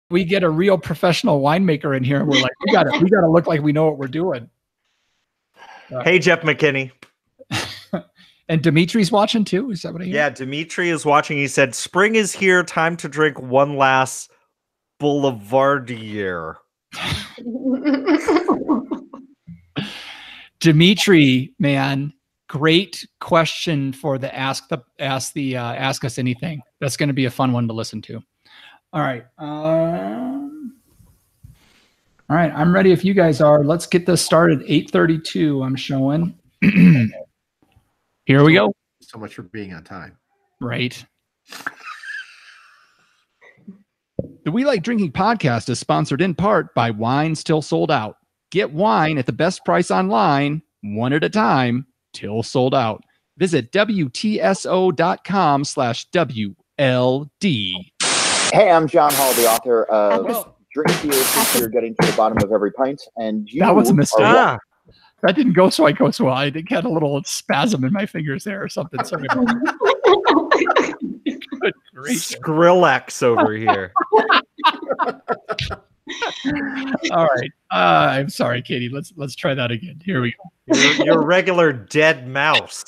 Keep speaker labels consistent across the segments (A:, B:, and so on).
A: we get a real professional winemaker in here and we're like, we gotta look like we know what we're doing.
B: Hey, Jeff McKinney.
A: And Dimitri's watching too. Is that what I hear?
B: Yeah, Dimitri is watching. He said, spring is here. Time to drink one last Boulevardier.
A: Dimitri, man, great question for the Ask Us Anything. That's going to be a fun one to listen to. All right. All right. I'm ready if you guys are. Let's get this started. 8:32 I'm showing. Here we go.
C: So much for being on time.
A: Right. The We Like Drinking podcast is sponsored in part by Wine Still Sold Out. Get wine at the best price online, one at a time, till sold out. Visit WTSO.com/WLD.
D: Hey, I'm John Hall, the author of Drink Beer, Think You're Getting to the Bottom of Every Pint. And you
A: that was a mistake. That didn't go so well. I think I had a little spasm in my fingers there or something. Sorry about that. Good gracious.
B: Skrillex over here.
A: All right. I'm sorry, Katie. Let's try that again. Here we go.
B: You're a regular dead mouse.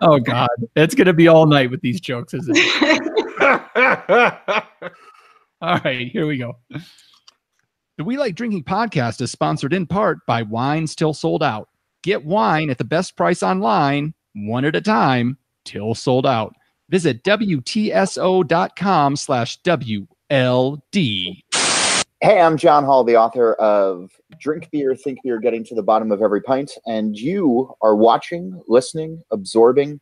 A: Oh God, it's gonna be all night with these jokes, isn't it? All right, here we go. The We Like Drinking podcast is sponsored in part by Wine Still Sold Out. Get wine at the best price online, one at a time, till sold out. Visit WTSO.com/WLD.
D: Hey, I'm John Hall, the author of Drink Beer, Think You're Getting to the Bottom of Every Pint. And you are watching, listening, absorbing,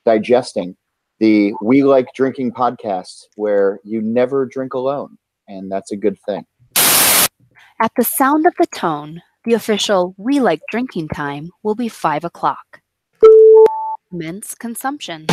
D: digesting the We Like Drinking podcast, where you never drink alone. And that's a good thing.
E: At the sound of the tone, the official We Like Drinking time will be 5 o'clock. Commence consumption.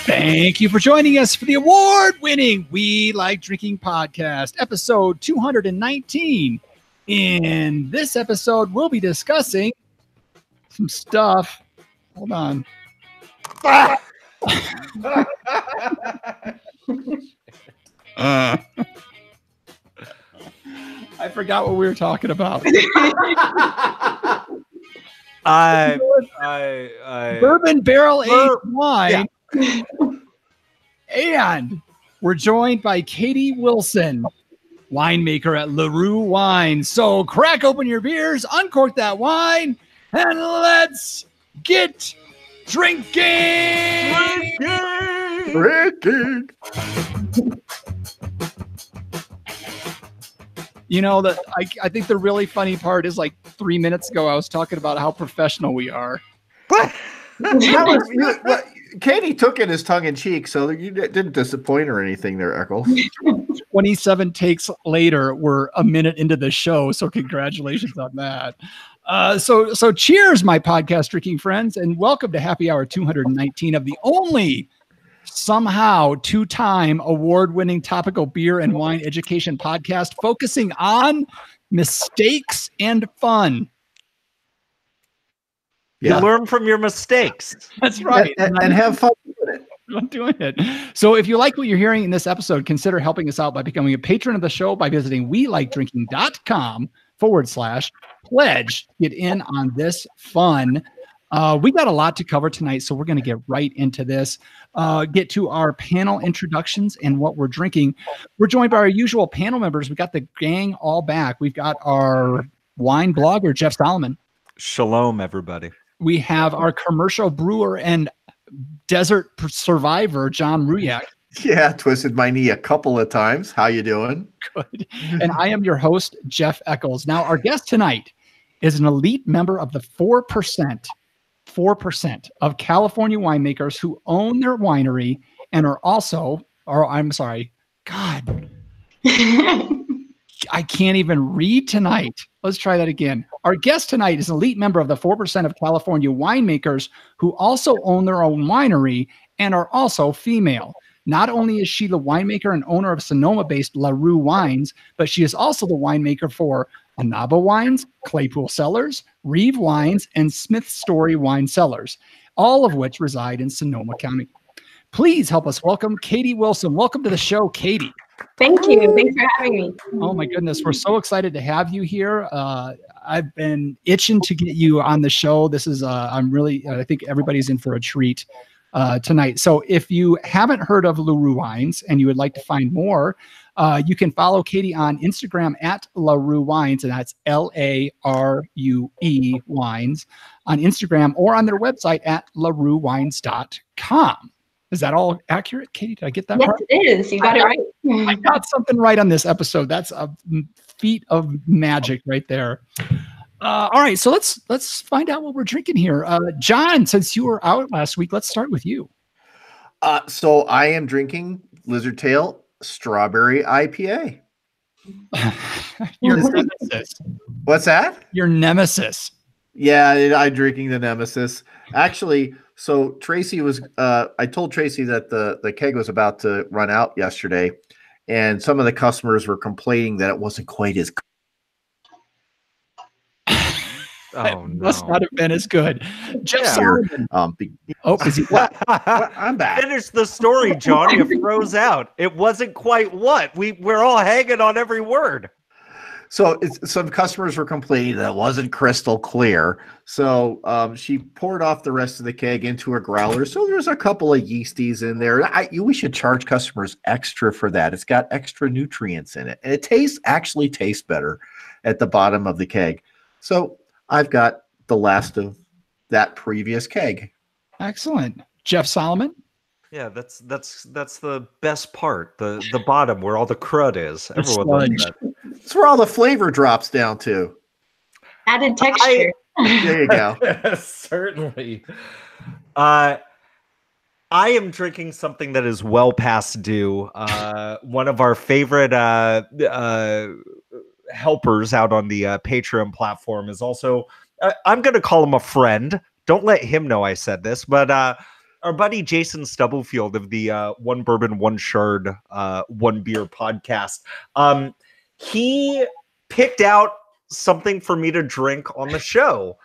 A: Thank you for joining us for the award-winning We Like Drinking podcast, episode 219. In this episode, we'll be discussing some stuff. Hold on. I forgot what we were talking about. Bourbon barrel-aged wine. Yeah. And we're joined by Katy Wilson, winemaker at LaRue Wine. So crack open your beers, uncork that wine, and let's get drinking.
C: Drinking.
A: You know, I think the really funny part is like 3 minutes ago, I was talking about how professional we are.
C: What? Katie took it as tongue in cheek, so you didn't disappoint or anything there, Eccles.
A: 27 takes later, we're a minute into the show, so congratulations on that. So cheers, my podcast drinking friends, and welcome to Happy Hour 219 of the only somehow two-time award-winning topical beer and wine education podcast focusing on mistakes and fun.
B: You learn from your mistakes.
A: That's right.
C: And have fun with it.
A: I'm doing it. So if you like what you're hearing in this episode, consider helping us out by becoming a patron of the show by visiting welikedrinking.com/pledge. Get in on this fun. We got a lot to cover tonight, so we're going to get right into this. Get to our panel introductions and what we're drinking. We're joined by our usual panel members. We got the gang all back. We've got our wine blogger, Jeff Solomon.
B: Shalom, everybody.
A: We have our commercial brewer and desert survivor, John Ruyak.
C: Yeah, twisted my knee a couple of times. How you doing?
A: Good. And I am your host, Jeff Eccles. Now, our guest tonight is an elite member of the 4% of California winemakers who own their winery and are also, God, I can't even read tonight. Let's try that again. Our guest tonight is an elite member of the 4% of California winemakers who also own their own winery and are also female. Not only is she the winemaker and owner of Sonoma-based LaRue Wines, but she is also the winemaker for Anaba Wines, Claypool Cellars, Reeve Wines, and Smith Story Wine Cellars, all of which reside in Sonoma County. Please help us welcome Katy Wilson. Welcome to the show, Katy.
F: Thank you. Thanks for having me.
A: Oh my goodness, we're so excited to have you here. I've been itching to get you on the show. This is I think everybody's in for a treat tonight. So if you haven't heard of LaRue Wines and you would like to find more, you can follow Katy on Instagram at LaRue Wines, and that's LARUE Wines on Instagram, or on their website at laruewines.com. Is that all accurate, Katy? Did I get that
F: yes,
A: right?
F: It is. You got it right.
A: I got something right on this episode. That's a feat of magic right there. All right, so let's find out what we're drinking here. John, since you were out last week, let's start with you.
C: So I am drinking Lizard Tail Strawberry IPA.
A: Your nemesis.
C: What's that?
A: Your nemesis.
C: Yeah, I'm drinking the Nemesis. Actually, so Tracy was, I told Tracy that the keg was about to run out yesterday, and some of the customers were complaining that it wasn't quite as good.
B: Oh, no.
A: Must not have been as good. Jeff
B: Yeah.
A: Solomon. Is he?
C: What? I'm back.
B: Finish the story, John. You froze out. It wasn't quite what? We're all hanging on every word.
C: So some customers were complaining that it wasn't crystal clear. So she poured off the rest of the keg into a growler. So there's a couple of yeasties in there. We should charge customers extra for that. It's got extra nutrients in it. And it actually tastes better at the bottom of the keg. So I've got the last of that previous keg.
A: Excellent. Jeff Solomon.
B: Yeah, that's the best part. The bottom where all the crud is. Everyone loves that.
C: It's where all the flavor drops down to.
F: Added texture.
C: There you go.
B: Certainly. I am drinking something that is well past due. One of our favorite helpers out on the Patreon platform is also, I'm going to call him a friend. Don't let him know I said this, but our buddy Jason Stubblefield of the One Bourbon, One Shard, One Beer podcast. He picked out something for me to drink on the show.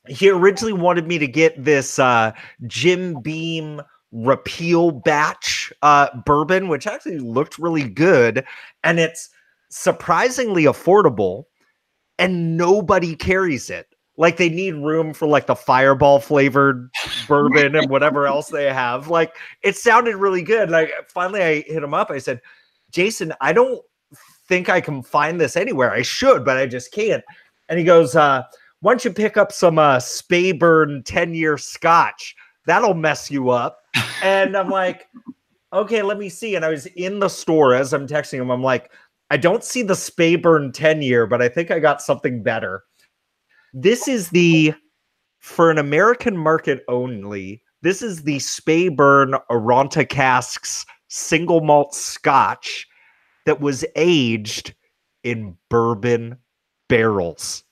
B: He originally wanted me to get this Jim Beam Repeal batch bourbon, which actually looked really good. And it's surprisingly affordable, and nobody carries it. Like, they need room for like the Fireball flavored bourbon and whatever else they have. Like, it sounded really good. Like, finally I hit him up. I said, Jason, I don't think I can find this anywhere. I should, but I just can't. And he goes, why don't you pick up some Speyburn 10-year scotch? That'll mess you up. And I'm like, okay, let me see. And I was in the store as I'm texting him. I'm like, I don't see the Speyburn 10-year, but I think I got something better. This is for an American market only, this is the Speyburn Aranta Casks single malt scotch that was aged in bourbon barrels.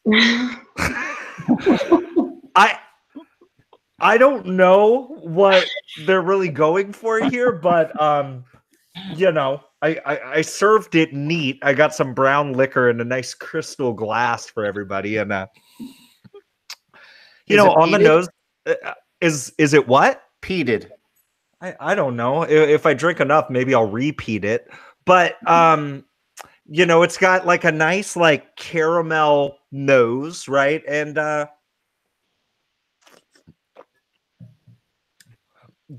B: I don't know what they're really going for here, but I served it neat. I got some brown liquor in a nice crystal glass for everybody, and on the nose, is it what?
C: Peated.
B: I don't know. If I drink enough, maybe I'll repeat it. But it's got like a nice like caramel nose, right? And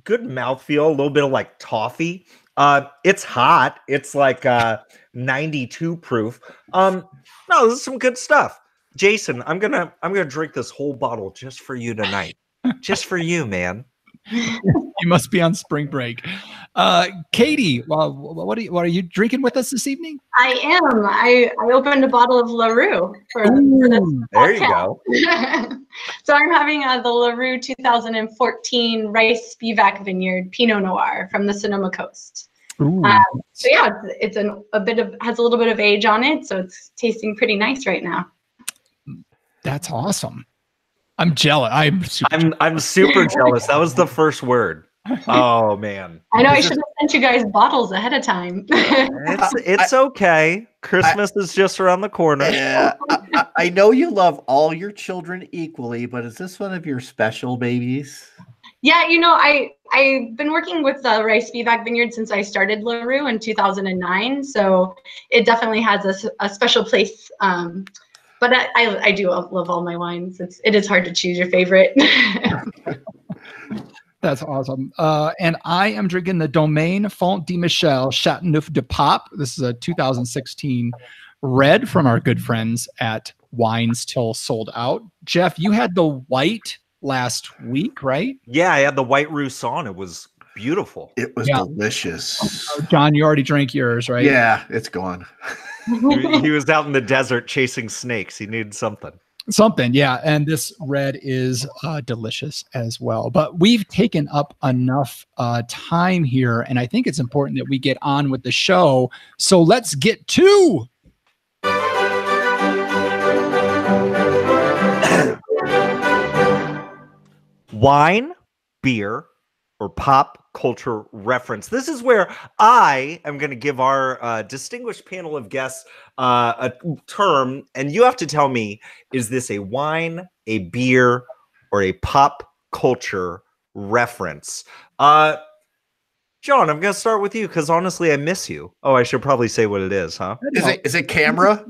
B: good mouthfeel, a little bit of like toffee. It's hot. It's like 92 proof. No, this is some good stuff. Jason, I'm gonna drink this whole bottle just for you tonight. Just for you, man.
A: You must be on spring break. Katy, what are you drinking with us this evening?
F: I am. I opened a bottle of LaRue for this
B: There you
F: podcast.
B: go.
F: So I'm having the LaRue 2014 Rice Spivak Vineyard Pinot Noir from the Sonoma Coast. So yeah, it's has a little bit of age on it, so it's tasting pretty nice right now.
A: That's awesome. I'm jealous. I'm super
B: super jealous. That was the first word. Oh man,
F: I know I should have sent you guys bottles ahead of time.
B: it's okay. Christmas is just around the corner.
C: I know you love all your children equally, but is this one of your special babies?
F: Yeah, I've been working with the Rice Bivac Vineyard since I started LaRue in 2009, so it definitely has a special place. But I do love all my wines. It is hard to choose your favorite.
A: That's awesome. And I am drinking the Domaine Font de Michel Chateauneuf de Pape. This is a 2016 red from our good friends at Wines Till Sold Out. Jeff, you had the white last week, right?
B: Yeah, I had the white Roussan. It was beautiful.
C: It was delicious.
A: John, you already drank yours, right?
C: Yeah, it's gone.
B: He was out in the desert chasing snakes. He needed something.
A: Something, yeah. And this red is delicious as well. But we've taken up enough time here, and I think it's important that we get on with the show. So let's get to
B: wine, beer, or pop culture reference. This is where I am going to give our distinguished panel of guests a term, and you have to tell me, is this a wine, a beer, or a pop culture reference? John, I'm going to start with you because honestly, I miss you. Oh, I should probably say what it is, huh?
C: Is it camera?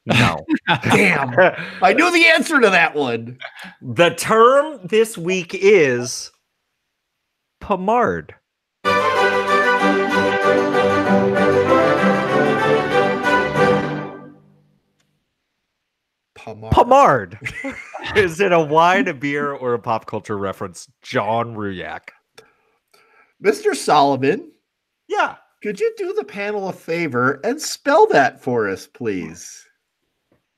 B: No.
C: Damn. I knew the answer to that one.
B: The term this week is pomard. Pomard. Is it a wine, a beer, or a pop culture reference? John Ruyak.
C: Mr. Solomon.
B: Yeah.
C: Could you do the panel a favor and spell that for us, please?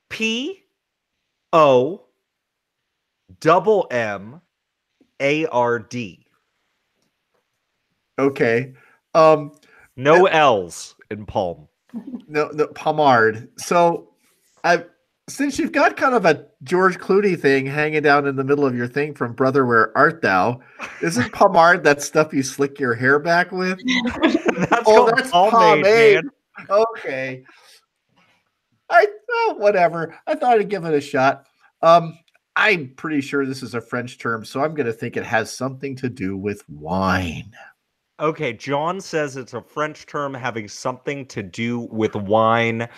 B: P-O-M-M-A-R-D.
C: Okay.
B: No L's in Palm.
C: No, pomard. So since you've got kind of a George Clooney thing hanging down in the middle of your thing from Brother, Where Art Thou? Isn't pomard that stuff you slick your hair back with?
B: That's pomade.
C: Okay. Whatever. I thought I'd give it a shot. I'm pretty sure this is a French term, so I'm going to think it has something to do with wine.
B: Okay, John says it's a French term having something to do with wine.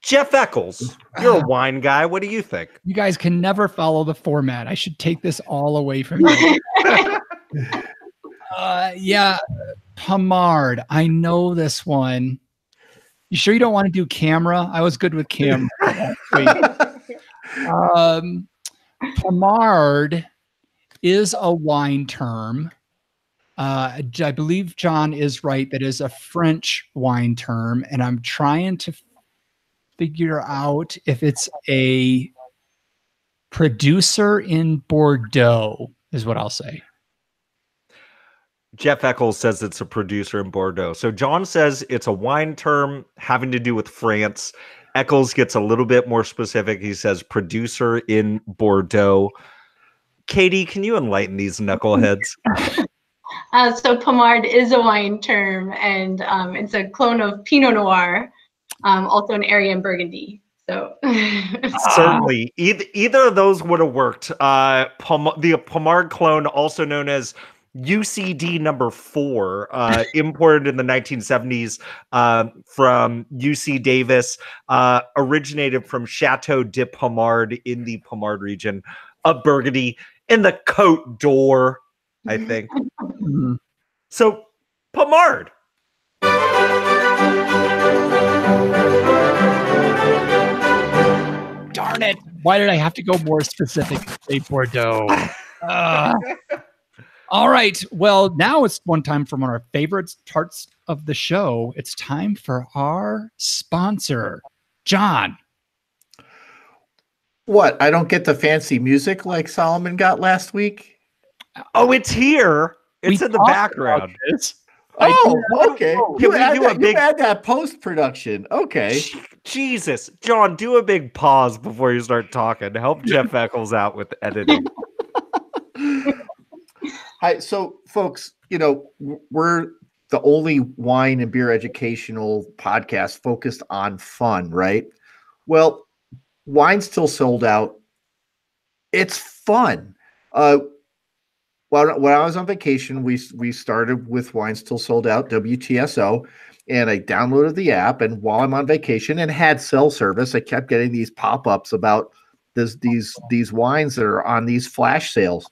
B: Jeff Eccles, you're a wine guy. What do you think?
A: You guys can never follow the format. I should take this all away from you. Yeah, pomard. I know this one. You sure you don't want to do camera? I was good with camera. Pomard is a wine term. I believe John is right. That is a French wine term. And I'm trying to figure out if it's a producer in Bordeaux, is what I'll say.
B: Jeff Eccles says it's a producer in Bordeaux. So John says it's a wine term having to do with France. Eccles gets a little bit more specific. He says producer in Bordeaux. Katie, can you enlighten these knuckleheads?
F: So pomard is a wine term, and it's a clone of Pinot Noir, also an area in Burgundy. So
B: certainly, either of those would have worked. The pomard clone, also known as UCD number 4, imported in the 1970s from UC Davis, originated from Chateau de Pomard in the Pomard region of Burgundy in the Côte d'Or, I think. So, pomard.
A: Darn it. Why did I have to go more specific? Say Bordeaux. All right. Well, now it's one time for one of our favorite parts of the show. It's time for our sponsor, John.
C: What? I don't get the fancy music like Solomon got last week?
B: Oh, it's here. It's in the background.
C: Oh, okay.
B: Can we do a big
C: add that post-production? Okay.
B: Jesus. John, do a big pause before you start talking. Help Jeff Eccles out with editing.
C: Hi, so folks, we're the only wine and beer educational podcast focused on fun, right? Well, Wine's Till Sold Out. It's fun. When I was on vacation, we started with Wine's Till Sold Out, WTSO, and I downloaded the app. And while I'm on vacation and had cell service, I kept getting these pop-ups about these wines that are on these flash sales.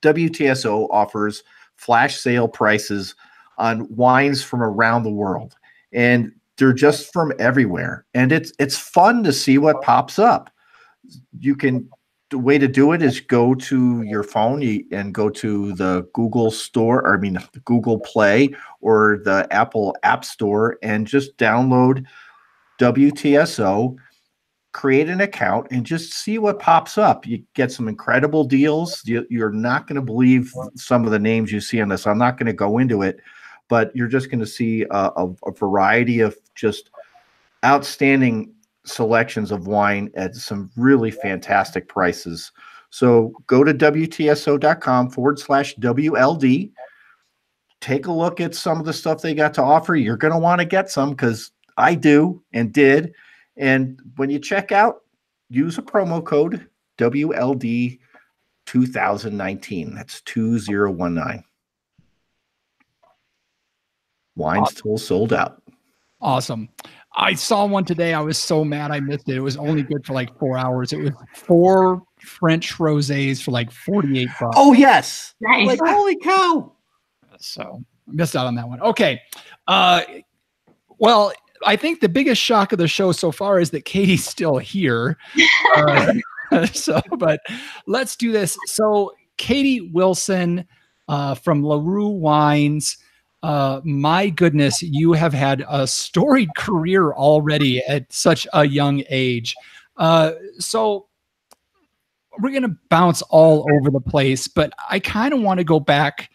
C: WTSO offers flash sale prices on wines from around the world, and they're just from everywhere. And it's fun to see what pops up. The way to do it is go to your phone and go to the Google Store, or the Google Play or the Apple App Store, and just download WTSO, create an account, and just see what pops up. You get some incredible deals. You're not going to believe some of the names you see on this. I'm not going to go into it, but you're just going to see a variety of just outstanding selections of wine at some really fantastic prices. So go to WTSO.com/WLD. Take a look at some of the stuff they got to offer. You're going to want to get some, because I do and did. And when you check out, use a promo code WLD 2019. That's 2019. Wine's Till Sold Out.
A: Awesome. I saw one today. I was so mad I missed it. It was only good for like 4 hours. It was 4 French rosés for like $48.
C: Oh, yes.
F: Nice.
C: Like, holy cow.
A: So I missed out on that one. Okay. Well, I think the biggest shock of the show so far is that Katy's still here. But let's do this. So Katy Wilson from LaRue Wines. My goodness, you have had a storied career already at such a young age. So we're going to bounce all over the place, but I kind of want to go back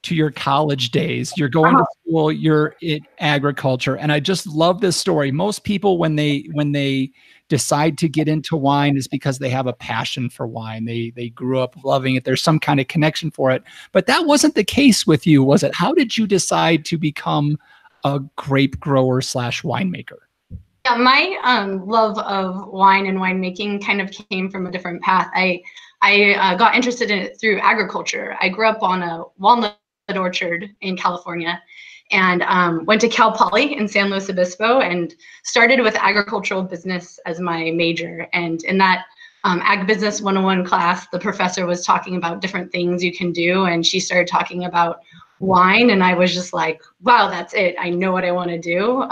A: to your college days. You're going to school, you're in agriculture, and I just love this story. Most people, when they decide to get into wine, is because they have a passion for wine. They grew up loving it. There's some kind of connection for it. But that wasn't the case with you, was it? How did you decide to become a grape grower / winemaker?
F: Yeah, my love of wine and winemaking kind of came from a different path. I got interested in it through agriculture. I grew up on a walnut orchard in California, and went to Cal Poly in San Luis Obispo and started with agricultural business as my major. And in that Ag Business 101 class, the professor was talking about different things you can do, and she started talking about wine, and I was just like, wow, that's it. I know what I want to do.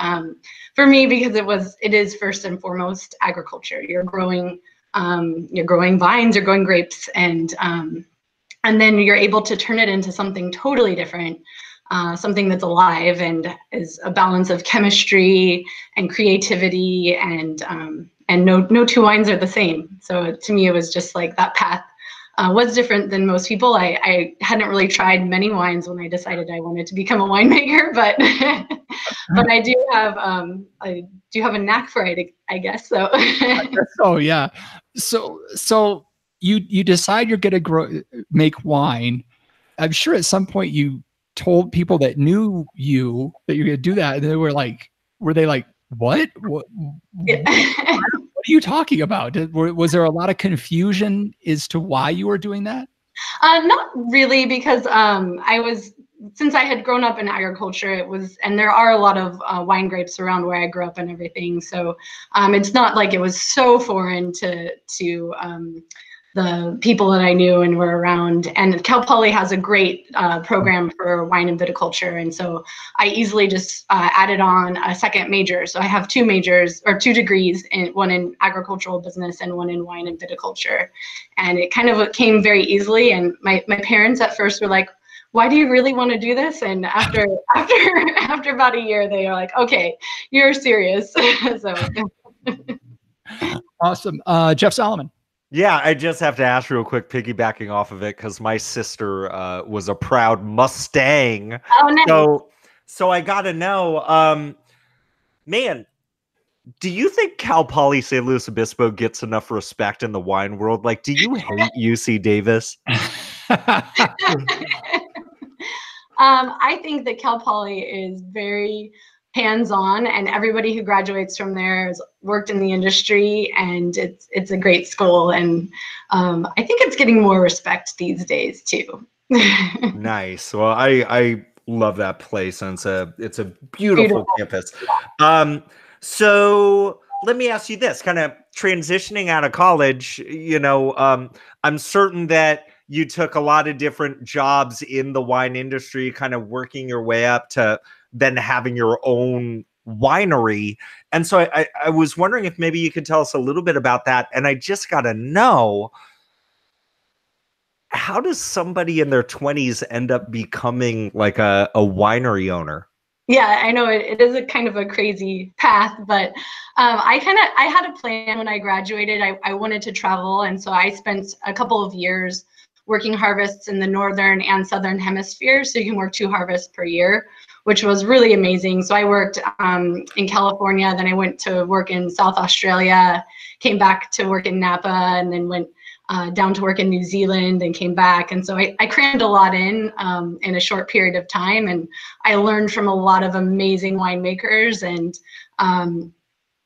F: For me, because it is first and foremost agriculture. You're growing vines, you're growing grapes, and then you're able to turn it into something totally different, something that's alive and is a balance of chemistry and creativity, and no two wines are the same. So to me, it was just like that path was different than most people. I hadn't really tried many wines when I decided I wanted to become a winemaker, but but I do have a knack for it, I guess. So.
A: Oh yeah. So you decide you're going to make wine. I'm sure at some point you told people that knew you that you're going to do that, and they were they like, what? What are you talking about? Was there a lot of confusion as to why you were doing that?
F: Not really, because since I had grown up in agriculture, and there are a lot of wine grapes around where I grew up and everything. So it's not like it was so foreign to the people that I knew and were around. And Cal Poly has a great program for wine and viticulture. And so I easily just added on a second major. So I have 2 majors, or 2 degrees, one in agricultural business and one in wine and viticulture. And it kind of came very easily. And my parents at first were like, why do you really want to do this? And after about a year, they are like, okay, you're serious. So.
A: Awesome. Jeff Solomon.
B: Yeah, I just have to ask real quick, piggybacking off of it, because my sister was a proud Mustang.
F: Oh, nice.
B: So I got to know, man, do you think Cal Poly San Luis Obispo gets enough respect in the wine world? Like, do you hate UC Davis?
F: I think that Cal Poly is very hands-on, and everybody who graduates from there has worked in the industry, and it's a great school, and I think it's getting more respect these days too.
B: Nice. Well, I love that place, and it's a beautiful campus. So let me ask you this: kind of transitioning out of college, I'm certain that you took a lot of different jobs in the wine industry, kind of working your way up to then having your own winery. And so I was wondering if maybe you could tell us a little bit about that. And I just got to know, how does somebody in their 20s end up becoming like a winery owner?
F: Yeah, I know it is a kind of a crazy path, but I had a plan when I graduated. I wanted to travel, and so I spent a couple of years working harvests in the northern and southern hemisphere. So you can work 2 harvests per year, which was really amazing. So I worked in California, then I went to work in South Australia, came back to work in Napa, and then went down to work in New Zealand and came back. And so I crammed a lot in a short period of time. And I learned from a lot of amazing winemakers.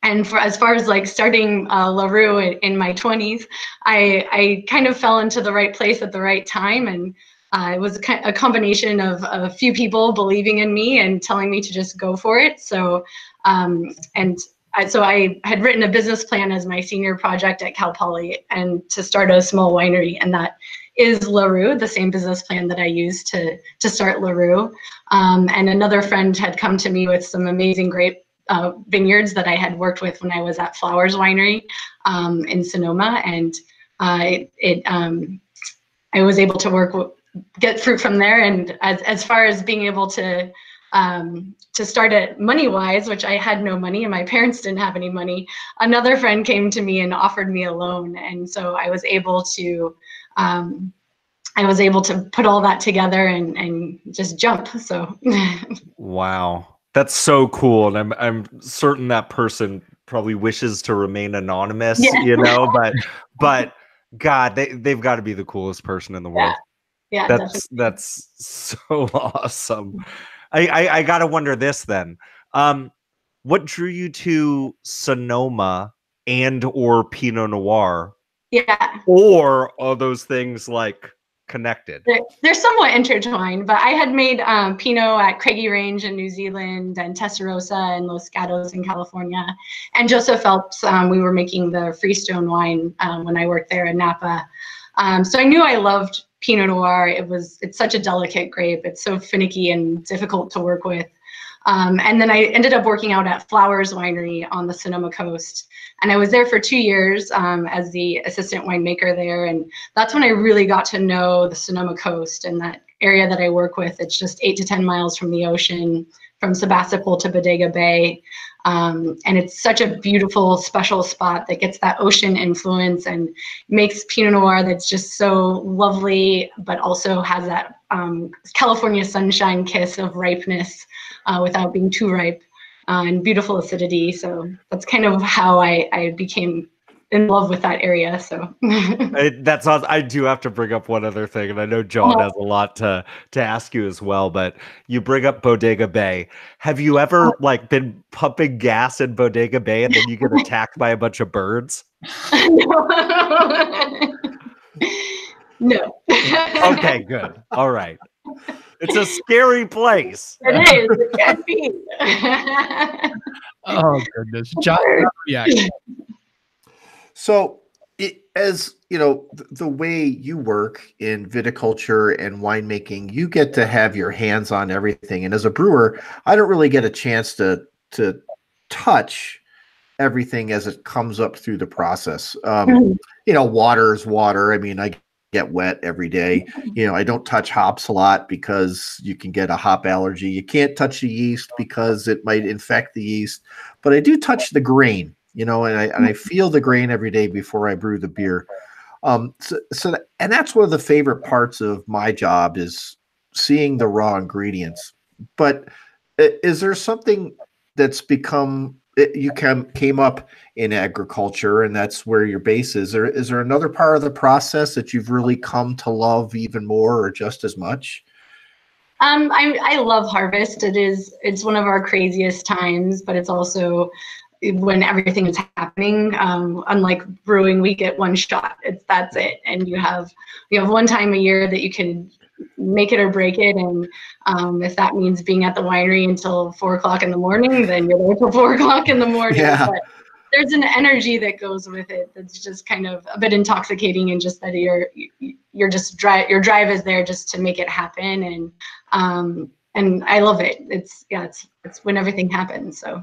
F: And for as far as like starting LaRue in my 20s, I kind of fell into the right place at the right time. And it was a combination of a few people believing in me and telling me to just go for it. So, so I had written a business plan as my senior project at Cal Poly, and to start a small winery, and that is LaRue, the same business plan that I used to start LaRue. And another friend had come to me with some amazing grape vineyards that I had worked with when I was at Flowers Winery in Sonoma, and I was able to get fruit from there. And as far as being able to start it money-wise, which I had no money and my parents didn't have any money, another friend came to me and offered me a loan, and so I was able to put all that together and just jump. So
B: Wow. That's so cool. And I'm certain that person probably wishes to remain anonymous, but God, they've got to be the coolest person in the world.
F: Yeah,
B: that's so awesome. I gotta wonder this then. What drew you to Sonoma and or Pinot Noir?
F: Yeah.
B: Or are those things like connected?
F: They're somewhat intertwined, but I had made Pinot at Craigie Range in New Zealand and Testarossa and Los Gatos in California. And Joseph Phelps, we were making the Freestone wine when I worked there in Napa. So I knew I loved Pinot Noir. It's such a delicate grape. It's so finicky and difficult to work with. And then I ended up working out at Flowers Winery on the Sonoma coast. And I was there for 2 years as the assistant winemaker there. And that's when I really got to know the Sonoma coast and that area that I work with. It's just 8 to 10 miles from the ocean, from Sebastopol to Bodega Bay. And it's such a beautiful, special spot that gets that ocean influence and makes Pinot Noir that's just so lovely, but also has that California sunshine kiss of ripeness without being too ripe, and beautiful acidity. So that's kind of how I became in love with that area. So
B: that's awesome. I do have to bring up one other thing, and I know John has a lot to ask you as well, but you bring up Bodega Bay. Have you ever been pumping gas in Bodega Bay and then you get attacked by a bunch of birds?
F: No.
B: Okay, good. All right. It's a scary place.
F: It is. It can be.
A: Oh goodness, John, reaction.
C: So, as you know, the way you work in viticulture and winemaking, you get to have your hands on everything. And as a brewer, I don't really get a chance to touch everything as it comes up through the process. Water is water. I mean, I get wet every day. I don't touch hops a lot because you can get a hop allergy. You can't touch the yeast because it might infect the yeast, but I do touch the grain, and I feel the grain every day before I brew the beer. And that's one of the favorite parts of my job is seeing the raw ingredients. But is there something that's become you came up in agriculture, and that's where your base is. Is there another part of the process that you've really come to love even more or just as much?
F: I love harvest. It's one of our craziest times, but it's also when everything is happening. Unlike brewing, we get one shot. That's it, and you have one time a year that you can make it or break it. And if that means being at the winery until 4 o'clock in the morning, then you're there till 4 o'clock in the morning.
C: Yeah.
F: But there's an energy that goes with it that's just kind of a bit intoxicating, and just that your drive is there just to make it happen. And I love it. It's when everything happens. So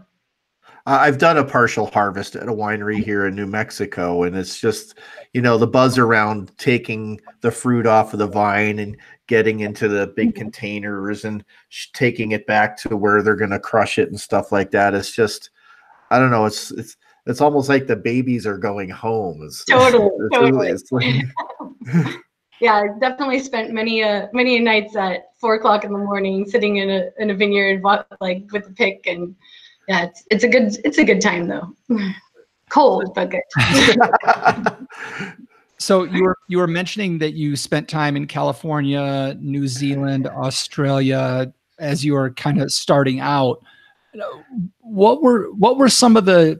C: I've done a partial harvest at a winery here in New Mexico, and it's just, the buzz around taking the fruit off of the vine and getting into the big containers and taking it back to where they're going to crush it and stuff like that. It's just, I don't know. It's almost like the babies are going home.
F: Totally.
C: It's like,
F: yeah, I definitely spent many nights at 4 o'clock in the morning sitting in a vineyard, like with the pick, and yeah, it's a good time though. Cold but good.
A: So you were mentioning that you spent time in California, New Zealand, Australia as you were kind of starting out. What were some of the,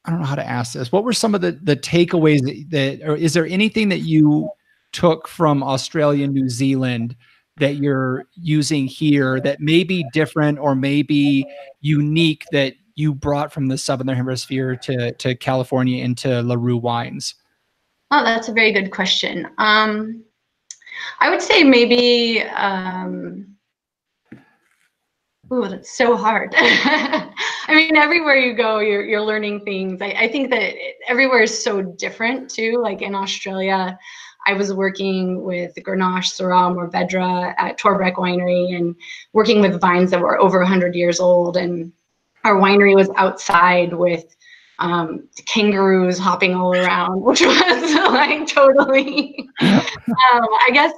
A: I don't know how to ask this. What were some of the takeaways or is there anything that you took from Australia and New Zealand that you're using here that may be different or maybe unique that you brought from the Southern Hemisphere to California into LaRue wines?
F: Oh, that's a very good question. I would say maybe, that's so hard. I mean, everywhere you go, you're learning things. I think that everywhere is so different too. Like in Australia, I was working with Grenache, Syrah, Mourvedre at Torbreck Winery, and working with vines that were over 100 years old. And our winery was outside with kangaroos hopping all around, which was like totally. I guess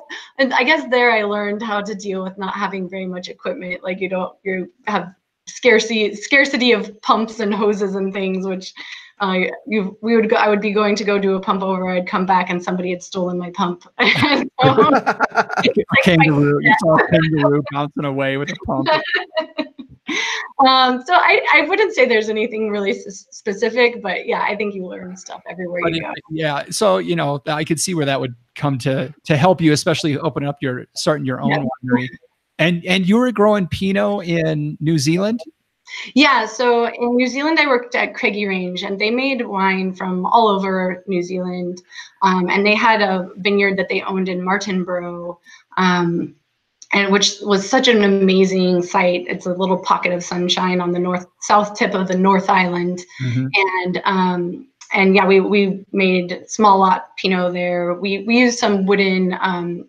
F: there I learned how to deal with not having very much equipment. Like you have scarcity of pumps and hoses and things, which I would be going to go do a pump over. I'd come back and somebody had stolen my pump.
A: Kangaroo, you saw a kangaroo bouncing away with a pump.
F: So I wouldn't say there's anything really specific, but yeah, I think you learn stuff everywhere you go.
A: Yeah. So, I could see where that would come to help you, especially starting your own winery. And you were growing Pinot in New Zealand?
F: Yeah. So in New Zealand, I worked at Craigie Range, and they made wine from all over New Zealand. And they had a vineyard that they owned in Martinborough, and which was such an amazing site. It's a little pocket of sunshine on the south tip of the North Island. Mm-hmm. And yeah, we made small lot Pinot there. We used some wooden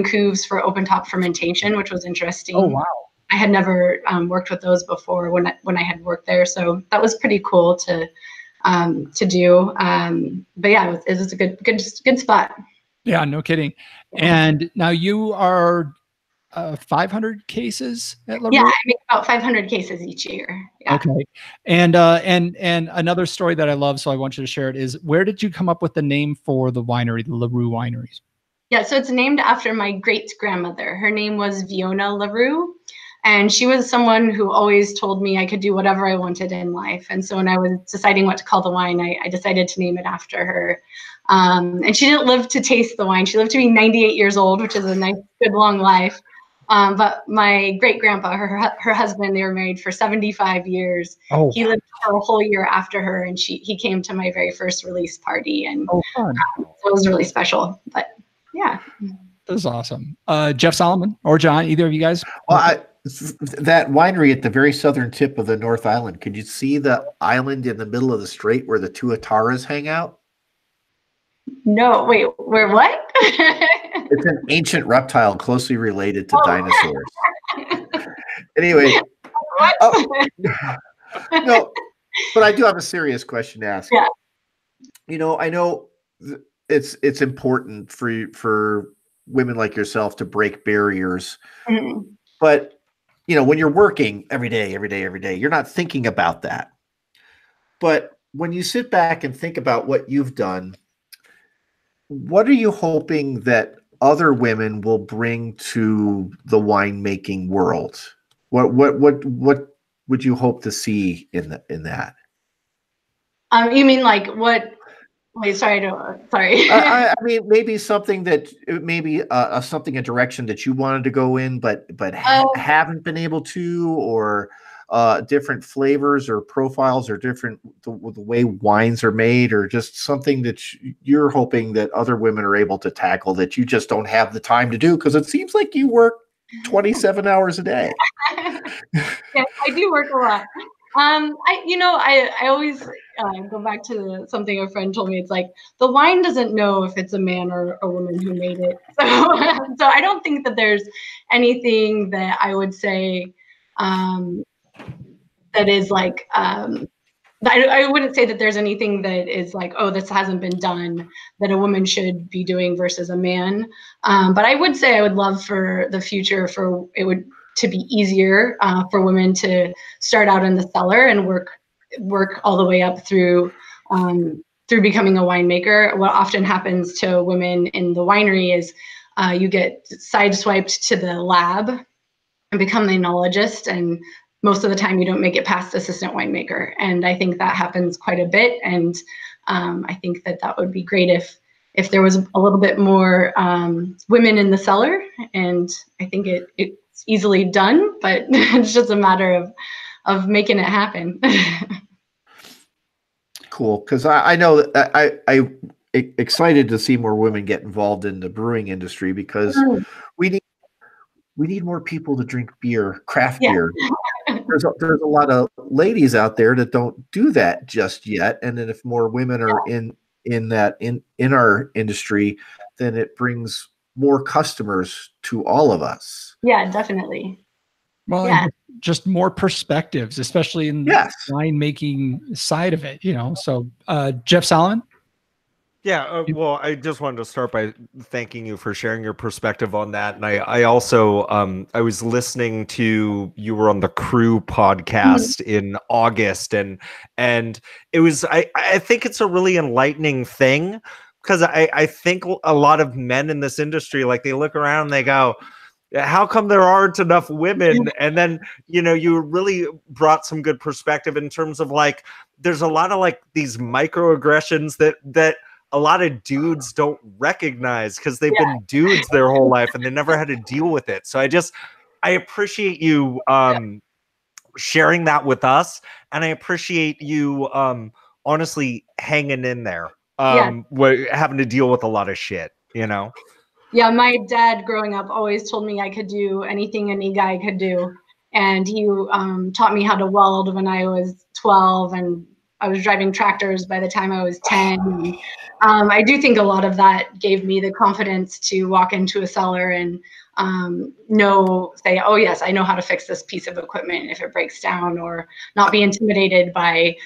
F: cuves for open top fermentation, which was interesting.
A: Oh, wow.
F: I had never worked with those before when I had worked there. So that was pretty cool to do. But yeah, it was a good spot.
A: Yeah, no kidding. And now you are 500 cases at LaRue?
F: Yeah, I make about 500 cases each year. Yeah.
A: Okay. And another story that I love, so I want you to share it, is where did you come up with the name for the winery, the LaRue Wineries?
F: Yeah, so it's named after my great-grandmother. Her name was Fiona LaRue, and she was someone who always told me I could do whatever I wanted in life. And so when I was deciding what to call the wine, I decided to name it after her. And she didn't live to taste the wine. She lived to be 98 years old, which is a nice, good, long life. But my great-grandpa, her husband, they were married for 75 years. Oh. He lived for a whole year after her, and he came to my very first release party. And
A: fun.
F: So it was really special. But yeah.
A: That was awesome. Jeff Solomon or John, either of you guys?
C: Well, that winery at the very southern tip of the North Island, could you see the island in the middle of the strait where the tuataras hang out?
F: No, wait, where what?
C: It's an ancient reptile closely related to dinosaurs. Anyway.
F: What?
C: No, but I do have a serious question to ask.
F: Yeah.
C: I know it's important for women like yourself to break barriers. Mm-hmm. But when you're working every day, you're not thinking about that. But when you sit back and think about what you've done, what are you hoping that other women will bring to the winemaking world? What would you hope to see in that?
F: You mean like what? Wait, sorry.
C: I mean, maybe something that maybe something a direction that you wanted to go in, but haven't been able to, or different flavors or profiles, or different the way wines are made, or just something that you're hoping that other women are able to tackle that you just don't have the time to do, because it seems like you work 27 hours a day.
F: Yes, I do work a lot. I always go back to something a friend told me. It's like the wine doesn't know if it's a man or a woman who made it. So, so I don't think that there's anything that I would say that is like. I wouldn't say that there's anything that is like, oh, this hasn't been done that a woman should be doing versus a man. But I would say I would love for the future for it would to be easier for women to start out in the cellar and work all the way up through becoming a winemaker. What often happens to women in the winery is you get sideswiped to the lab and become the enologist, and most of the time you don't make it past assistant winemaker. And I think that happens quite a bit. And I think that would be great if there was a little bit more women in the cellar. And I think it's easily done, but it's just a matter of making it happen.
C: Cool. Because I know that I excited to see more women get involved in the brewing industry, because we need more people to drink beer, craft beer. There's a lot of ladies out there that don't do that just yet, and then if more women are in our industry, then it brings more customers to all of us.
F: Yeah, definitely.
A: Well, and just more perspectives, especially in the winemaking side of it. So Jeff Solomon.
B: Yeah, well, I just wanted to start by thanking you for sharing your perspective on that. And I also, I was listening to, you were on the Crew podcast in August, and it was, I think it's a really enlightening thing, because I think a lot of men in this industry, like, they look around and they go, how come there aren't enough women? And then, you really brought some good perspective in terms of, like, there's a lot of, like, these microaggressions that a lot of dudes don't recognize, because they've been dudes their whole life and they never had to deal with it. So I appreciate you sharing that with us, and I appreciate you honestly hanging in there, having to deal with a lot of shit,
F: Yeah, my dad growing up always told me I could do anything any guy could do. And he taught me how to weld when I was 12, and I was driving tractors by the time I was 10. I do think a lot of that gave me the confidence to walk into a cellar and say, oh yes, I know how to fix this piece of equipment if it breaks down, or not be intimidated by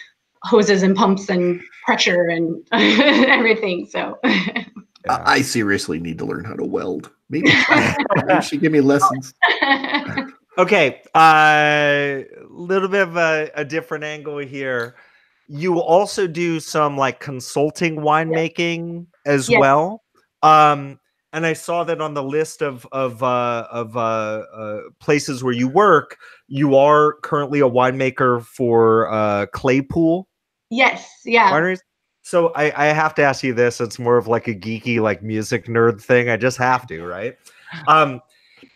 F: hoses and pumps and pressure and everything. So
C: I seriously need to learn how to weld. Maybe you should give me lessons.
B: Okay, a little bit of a different angle here. You also do some, like, consulting winemaking as well. And I saw that on the list of places where you work, you are currently a winemaker for Claypool.
F: Yes, yeah.
B: Wineries. So I have to ask you this. It's more of like a geeky, like, music nerd thing. I just have to, right?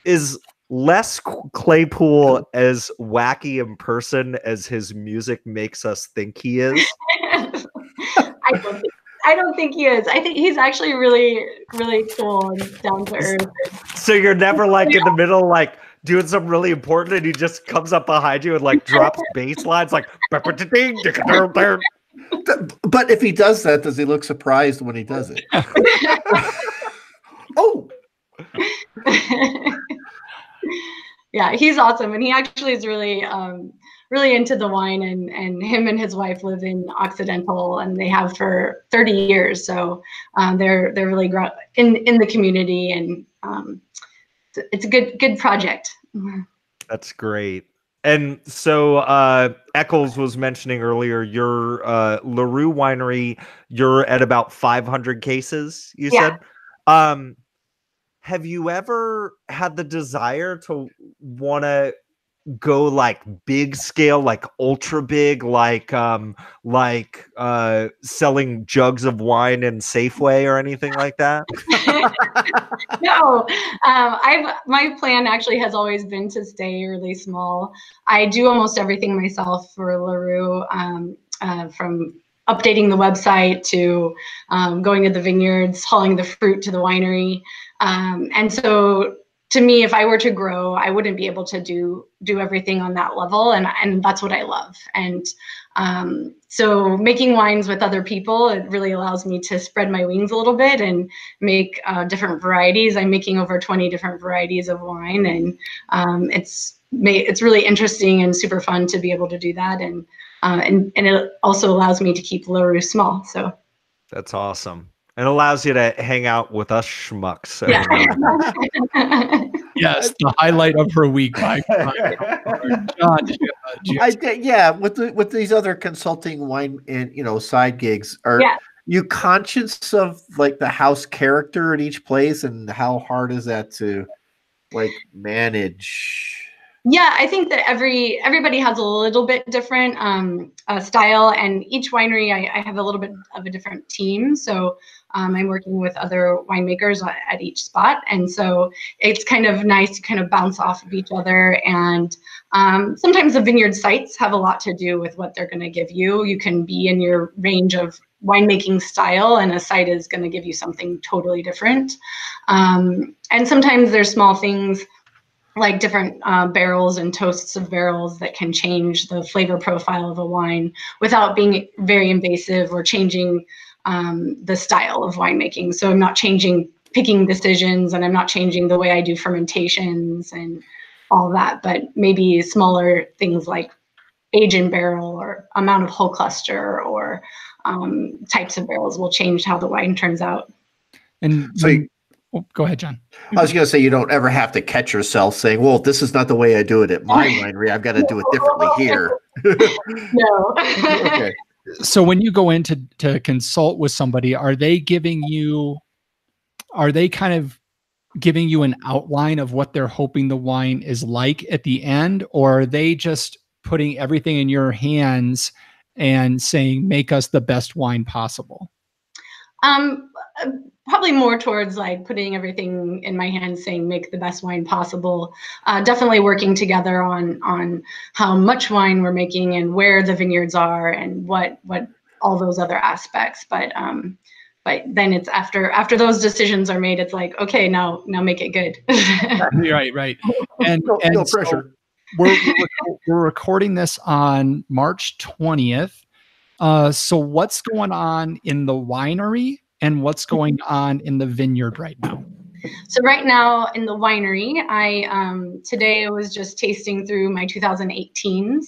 B: Is Les Claypool as wacky in person as his music makes us think he is?
F: I don't think he is. I think he's actually really, really cool and down to earth.
B: So you're never, like, in the middle, like, doing something really important, and he just comes up behind you and, like, drops bass lines, like. But
C: if he does that, does he look surprised when he does it? Oh.
F: Yeah, he's awesome, and he actually is really, really into the wine. And him and his wife live in Occidental, and they have for 30 years. So they're really in the community, and it's a good project.
B: That's great. And so Eccles was mentioning earlier your LaRue winery, you're at about 500 cases, you said. Have you ever had the desire to want to go like big scale, like ultra big, like selling jugs of wine in Safeway or anything like that?
F: No, my plan actually has always been to stay really small. I do almost everything myself for LaRue, from updating the website to going to the vineyards, hauling the fruit to the winery. And so to me, if I were to grow, I wouldn't be able to do everything on that level. And that's what I love. And so making wines with other people, it really allows me to spread my wings a little bit and make different varieties. I'm making over 20 different varieties of wine, and it's really interesting and super fun to be able to do that. And it also allows me to keep LaRue small. So
B: that's awesome. And allows you to hang out with us schmucks.
F: Yeah.
A: Yes, the highlight of her week. John,
C: with these other consulting wine and side gigs, are you conscious of like the house character at each place, and how hard is that to like manage?
F: Yeah, I think that everybody has a little bit different style, and each winery I have a little bit of a different team. So I'm working with other winemakers at each spot, and so it's kind of nice to kind of bounce off of each other. And sometimes the vineyard sites have a lot to do with what they're going to give you. You can be in your range of winemaking style, and a site is going to give you something totally different. And sometimes there's small things like different barrels and toasts of barrels that can change the flavor profile of a wine without being very invasive or changing the style of winemaking. So I'm not changing picking decisions, and I'm not changing the way I do fermentations and all that, but maybe smaller things like age in barrel or amount of whole cluster or types of barrels will change how the wine turns out.
A: And so go ahead, John.
C: I was going to say, you don't ever have to catch yourself saying, well, this is not the way I do it at my winery. I've got to do it differently here.
F: No.
C: Okay.
A: So when you go in to consult with somebody, are they kind of giving you an outline of what they're hoping the wine is like at the end, or are they just putting everything in your hands and saying, make us the best wine possible?
F: Probably more towards like putting everything in my hands, saying make the best wine possible. Definitely working together on how much wine we're making and where the vineyards are and what all those other aspects. But then it's after those decisions are made, it's like, okay, now make it good.
A: Right. And
C: no pressure.
A: So we're recording this on March 20th. So what's going on in the winery and what's going on in the vineyard right now?
F: So right now in the winery, today I was just tasting through my 2018s.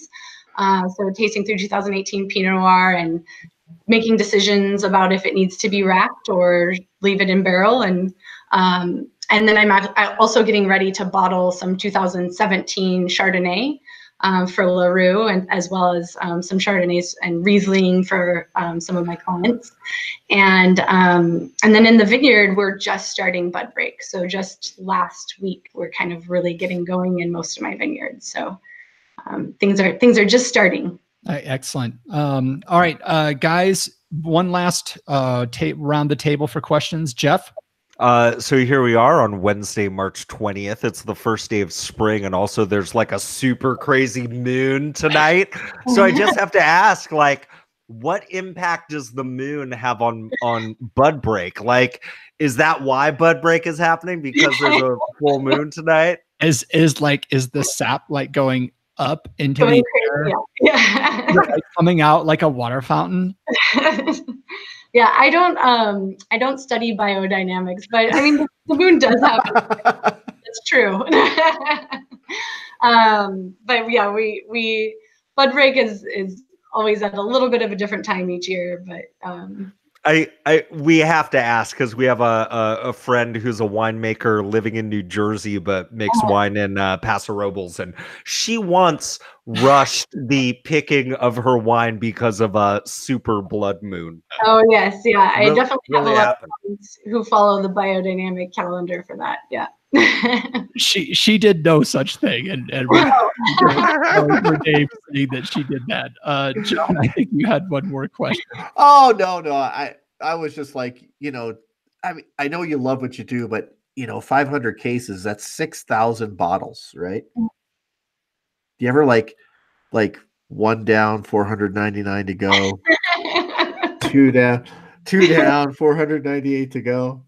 F: So tasting through 2018 Pinot Noir and making decisions about if it needs to be racked or leave it in barrel. And then I'm also getting ready to bottle some 2017 Chardonnay for LaRue, and as well as some Chardonnays and Riesling for some of my clients. And then in the vineyard, we're just starting bud break. So just last week, we're kind of really getting going in most of my vineyards. So things are just starting.
A: Excellent. All right, guys, one last round the table for questions. Jeff?
B: So here we are on Wednesday, March 20th. It's the first day of spring, and also there's like a super crazy moon tonight. So I just have to ask, like, what impact does the moon have on bud break? Like, is that why bud break is happening? Because there's a full moon tonight?
A: Is the sap like going up into the air?
F: Yeah.
A: Like coming out like a water fountain?
F: Yeah, I don't study biodynamics, but I mean the moon does happen. That's true. But yeah, we bud break is always at a little bit of a different time each year. But
B: We have to ask because we have a friend who's a winemaker living in New Jersey, but makes wine in Paso Robles, and she once rushed the picking of her wine because of a super blood moon.
F: Oh yes, yeah. I definitely have
B: really
F: a lot of friends who follow the biodynamic calendar for that. Yeah.
A: She did no such thing, and for Dave saying that she did that. John, I think you had one more question.
C: Oh no, I was just like, I mean, I know you love what you do, but 500 cases, that's 6,000 bottles, right? Do you ever like one down, 499 to go, two down, 498 to go?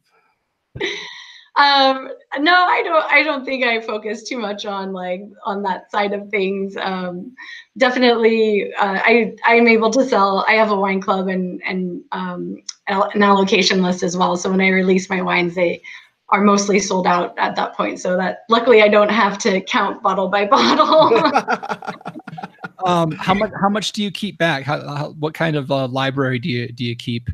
F: No, I don't think I focus too much on that side of things. Definitely, I'm able to sell. I have a wine club and an allocation list as well. So when I release my wines, they are mostly sold out at that point. So that luckily I don't have to count bottle by bottle.
A: How much do you keep back? What kind of library do you keep?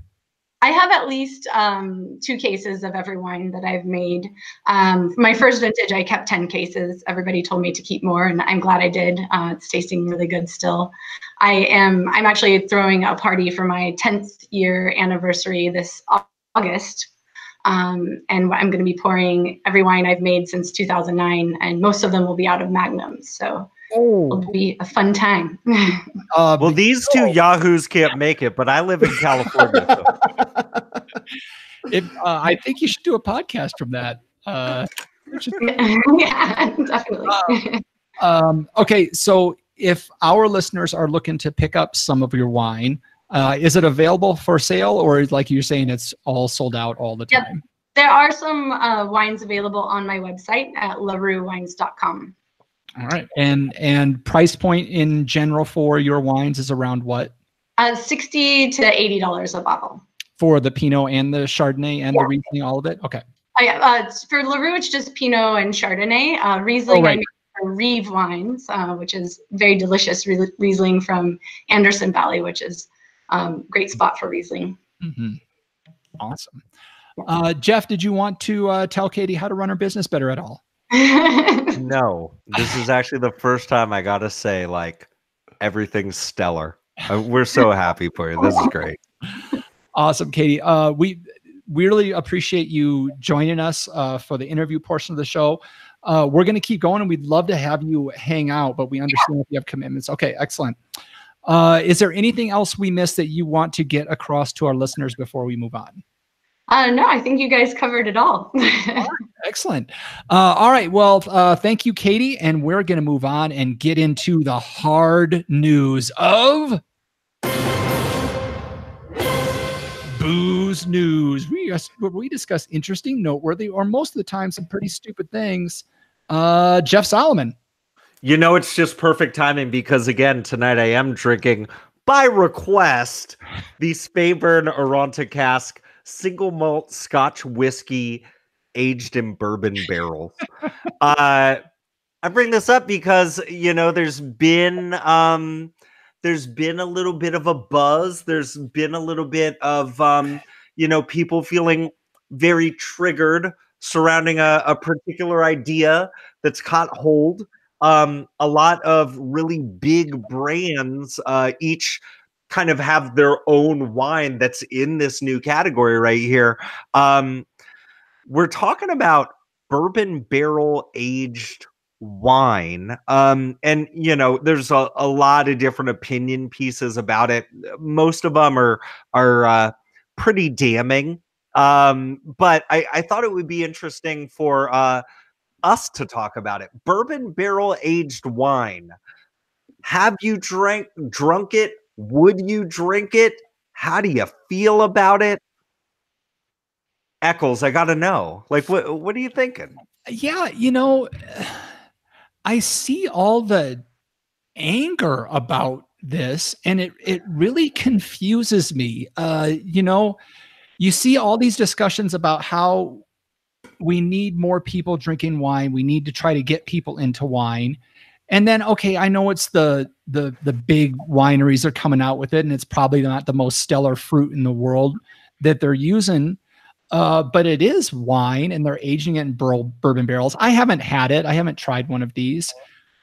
F: I have at least 2 cases of every wine that I've made. My first vintage, I kept 10 cases. Everybody told me to keep more, and I'm glad I did. It's tasting really good still. I'm actually throwing a party for my 10th year anniversary this August. And I'm going to be pouring every wine I've made since 2009, and most of them will be out of Magnums. So it'll be a fun time.
B: Well, these two yahoos can't make it, but I live in California. So.
A: I think you should do a podcast from that.
F: Yeah, definitely.
A: Okay, so if our listeners are looking to pick up some of your wine, is it available for sale, or like you're saying, it's all sold out all the time?
F: Yep. There are some wines available on my website at laruewines.com.
A: All right, and price point in general for your wines is around what?
F: $60 to $80 a bottle.
A: For the Pinot and the Chardonnay and the Riesling, all of it? Okay.
F: For LaRue, it's just Pinot and Chardonnay. Riesling, I make for Reeve Wines, which is very delicious Riesling from Anderson Valley, which is great spot for Riesling.
A: Mm-hmm. Awesome. Jeff, did you want to tell Katy how to run her business better at all?
B: No, this is actually the first time I got to say, everything's stellar. We're so happy for you. This is great.
A: Awesome, Katy. We really appreciate you joining us for the interview portion of the show. We're going to keep going, and we'd love to have you hang out, but we understand if you have commitments. Okay, excellent. Is there anything else we missed that you want to get across to our listeners before we move on?
F: No, I think you guys covered it all.
A: All right, excellent. All right. Well, thank you, Katy. And we're going to move on and get into the hard news of booze news. We discuss interesting, noteworthy, or most of the time some pretty stupid things. Jeff Solomon.
B: It's just perfect timing because, again, tonight I am drinking, by request, the Speyburn Arronta Cask single malt Scotch whiskey aged in bourbon barrels. I bring this up because, there's been a little bit of a buzz. There's been a little bit of, people feeling very triggered surrounding a particular idea that's caught hold. A lot of really big brands, each kind of have their own wine that's in this new category right here. We're talking about bourbon barrel aged wine. And there's a lot of different opinion pieces about it. Most of them are pretty damning. But I thought it would be interesting for us to talk about it. Bourbon barrel aged wine. Have you drunk it? Would you drink it? How do you feel about it? Eccles, I gotta know. What are you thinking?
A: Yeah, I see all the anger about this, and it really confuses me. You see all these discussions about how we need more people drinking wine. We need to try to get people into wine. And then, okay, I know it's the big wineries are coming out with it, and it's probably not the most stellar fruit in the world that they're using. But it is wine, and they're aging it in bourbon barrels. I haven't had it. I haven't tried one of these.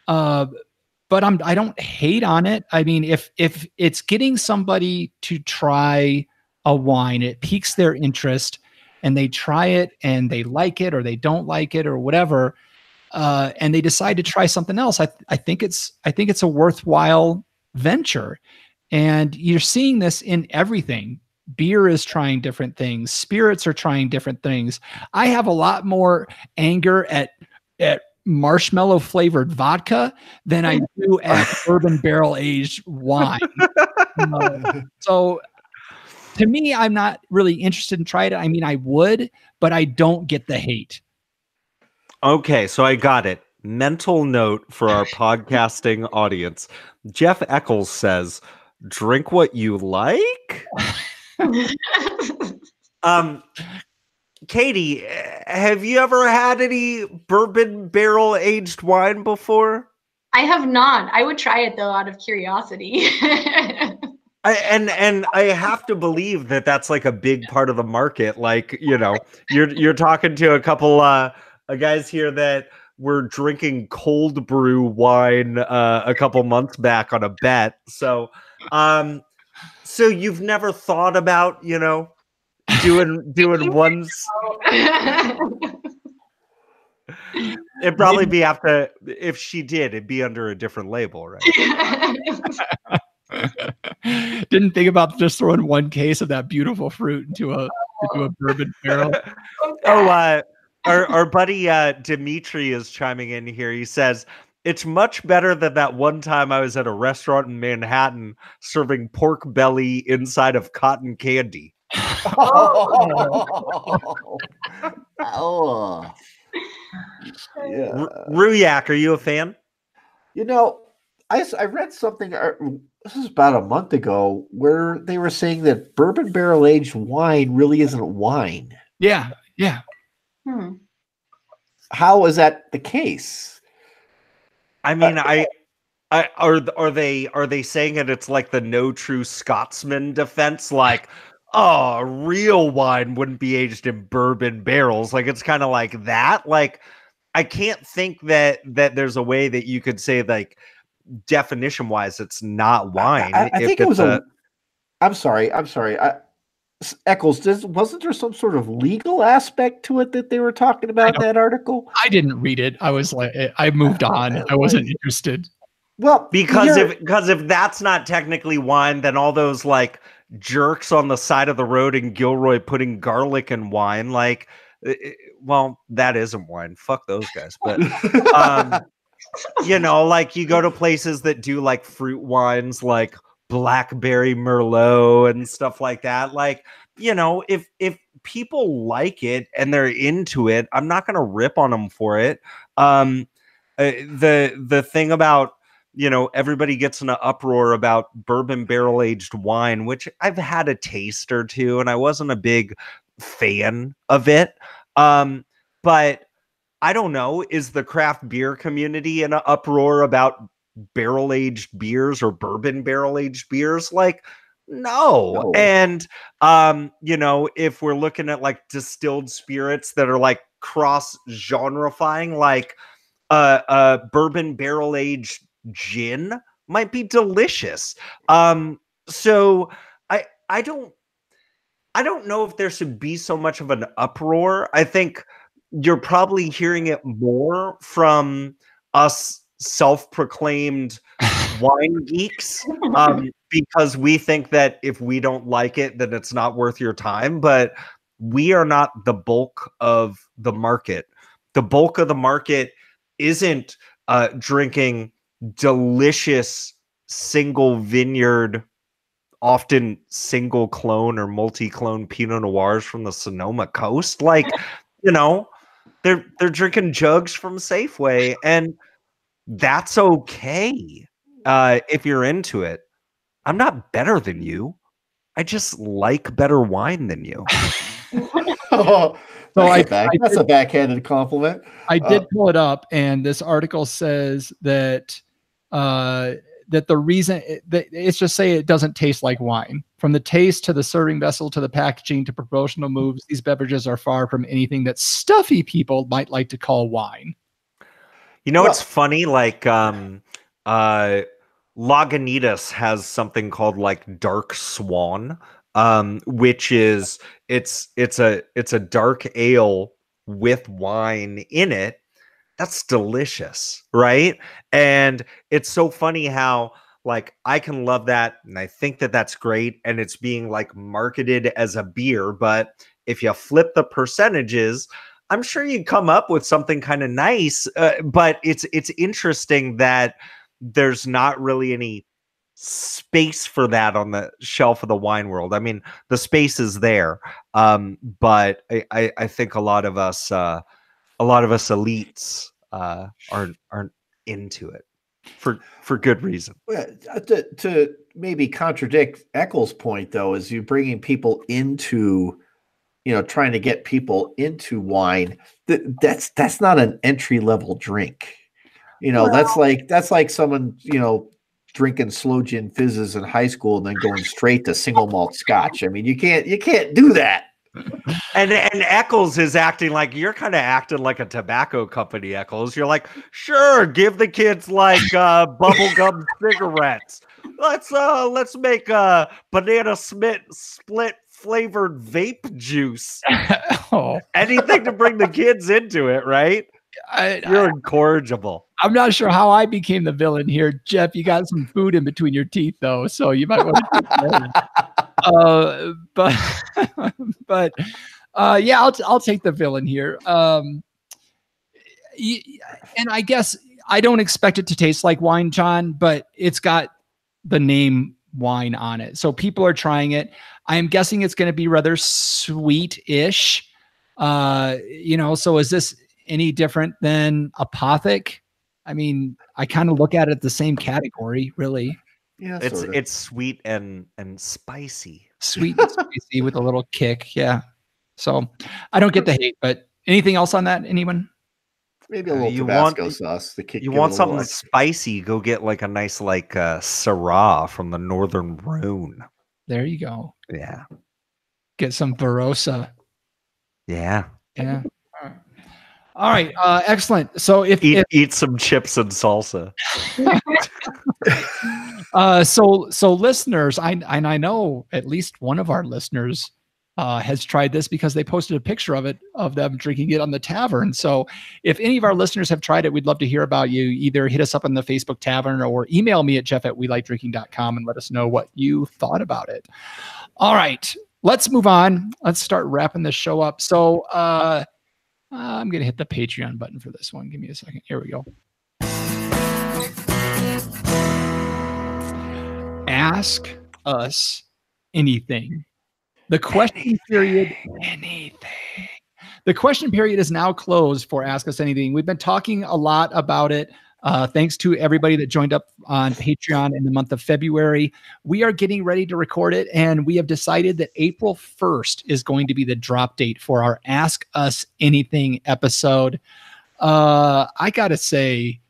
A: But I don't hate on it. I mean, if it's getting somebody to try a wine, it piques their interest, and they try it and they like it or they don't like it or whatever, and they decide to try something else. I think it's a worthwhile venture, and you're seeing this in everything. Beer is trying different things. Spirits are trying different things. I have a lot more anger at marshmallow flavored vodka than I do at bourbon barrel aged wine. So to me, I'm not really interested in trying it. I mean, I would, but I don't get the hate.
B: Okay, so I got it. Mental note for our podcasting audience. Jeff Eccles says, drink what you like. Katie, have you ever had any bourbon barrel aged wine before?
F: I have not. I would try it though, out of curiosity.
B: And I have to believe that that's like a big part of the market. Like, you know, you're talking to a couple guys here that were drinking cold brew wine a couple months back on a bet. So you've never thought about, you know, doing ones. It'd probably be after, if she did, it'd be under a different label, right?
A: Didn't think about just throwing one case of that beautiful fruit into a bourbon barrel.
B: Oh, our buddy Dimitri is chiming in here. He says, it's much better than that one time I was at a restaurant in Manhattan serving pork belly inside of cotton candy.
C: Oh. Yeah.
B: Ruyak, are you a fan?
C: You know, I read something, this is about a month ago, where they were saying that bourbon barrel aged wine really isn't wine.
A: Yeah.
C: How is that the case?
B: I mean, are they saying it's like the no true Scotsman defense? Like, oh, real wine wouldn't be aged in bourbon barrels. Like, it's kind of like that. Like, I can't think that there's a way that you could say, like, definition wise, it's not wine.
C: I think it was I'm sorry. Eccles, wasn't there some sort of legal aspect to it that they were talking about in that article?
A: I didn't read it. I was like, I moved on. I wasn't interested.
C: Well,
B: because if that's not technically wine, then all those like jerks on the side of the road in Gilroy putting garlic in wine, like, well, that isn't wine. Fuck those guys. But you know, like, you go to places that do like fruit wines, like blackberry Merlot and stuff like that. Like, you know, if people like it and they're into it, I'm not going to rip on them for it. The thing about, you know, everybody gets in an uproar about bourbon barrel aged wine, which I've had a taste or two, and I wasn't a big fan of it. But I don't know, is the craft beer community in an uproar about barrel aged beers or bourbon barrel aged beers? Like, no. And you know, if we're looking at like distilled spirits that are like cross genrefying, like bourbon barrel aged gin might be delicious. So I don't know if there should be so much of an uproar. I think you're probably hearing it more from us self-proclaimed wine geeks, because we think that if we don't like it, then it's not worth your time. But we are not the bulk of the market. The bulk of the market isn't drinking delicious single vineyard, often single clone or multi-clone Pinot Noirs from the Sonoma coast. Like, you know, they're drinking jugs from Safeway, and that's okay if you're into it. I'm not better than you. I just like better wine than you.
C: So that's a backhanded compliment.
A: I did pull it up, and this article says that that the reason it's just say it doesn't taste like wine. From the taste to the serving vessel to the packaging to promotional moves, these beverages are far from anything that stuffy people might like to call wine.
B: You know, it's funny, like Lagunitas has something called like Dark Swan, which is it's a dark ale with wine in it. That's delicious, right? And it's so funny how like I can love that and I think that that's great and it's being like marketed as a beer, but if you flip the percentages, I'm sure you come up with something kind of nice, but it's interesting that there's not really any space for that on the shelf of the wine world. I mean, the space is there, but I think a lot of us elites aren't into it for good reason.
C: To maybe contradict Eccles' point, though, is you bringing people into, trying to get people into wine. That's not an entry level drink. That's like someone drinking slow gin fizzes in high school and then going straight to single malt scotch. I mean, you can't do that.
B: And Eccles is acting like you're kind of acting like a tobacco company, Eccles. You're like, sure, give the kids like bubblegum cigarettes. Let's make a banana split flavored vape juice. Anything to bring the kids into it, right? You're incorrigible.
A: I'm not sure how I became the villain here, Jeff. You got some food in between your teeth, though, so you might want to take that. But yeah, I'll take the villain here. And I guess I don't expect it to taste like wine, John, but it's got the name wine on it, so people are trying it. I am guessing it's going to be rather sweet-ish. So is this any different than Apothic? I mean, I kind of look at it the same category, really.
C: Yeah,
B: it's sweet and spicy.
A: Sweet and spicy with a little kick. Yeah. So I don't get the hate, but anything else on that? Anyone?
C: Maybe a little Tabasco sauce. The kick.
B: You want something spicy? Go get like a nice Syrah from the Northern Rhone.
A: There you go.
B: Yeah.
A: Get some Barossa.
B: Yeah.
A: Yeah. All right. Excellent. So
B: eat some chips and salsa.
A: So listeners, I know at least one of our listeners has tried this because they posted a picture of them drinking it on the tavern. So if any of our listeners have tried it, we'd love to hear about you. Either hit us up on the Facebook Tavern or email me at jeff@welightdrinking.com and let us know what you thought about it. All right, let's move on. Let's start wrapping this show up. So I'm going to hit the Patreon button for this one. Give me a second. Here we go. Ask us anything. The question period, anything. The question period is now closed for Ask Us Anything. We've been talking a lot about it. Thanks to everybody that joined up on Patreon in the month of February. We are getting ready to record it, and we have decided that April 1st is going to be the drop date for our Ask Us Anything episode. I got to say,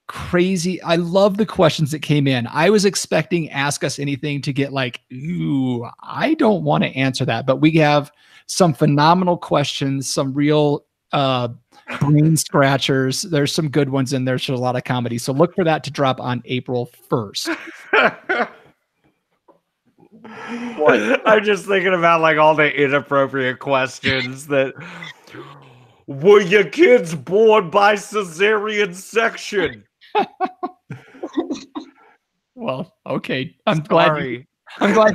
A: crazy. I love the questions that came in. I was expecting Ask Us Anything to get like, ooh, I don't want to answer that. But we have some phenomenal questions, some real brain scratchers. There's some good ones in there. There's a lot of comedy. So look for that to drop on April 1st.
B: I'm just thinking about like all the inappropriate questions that were your kids born by cesarean section?
A: Well, okay. I'm glad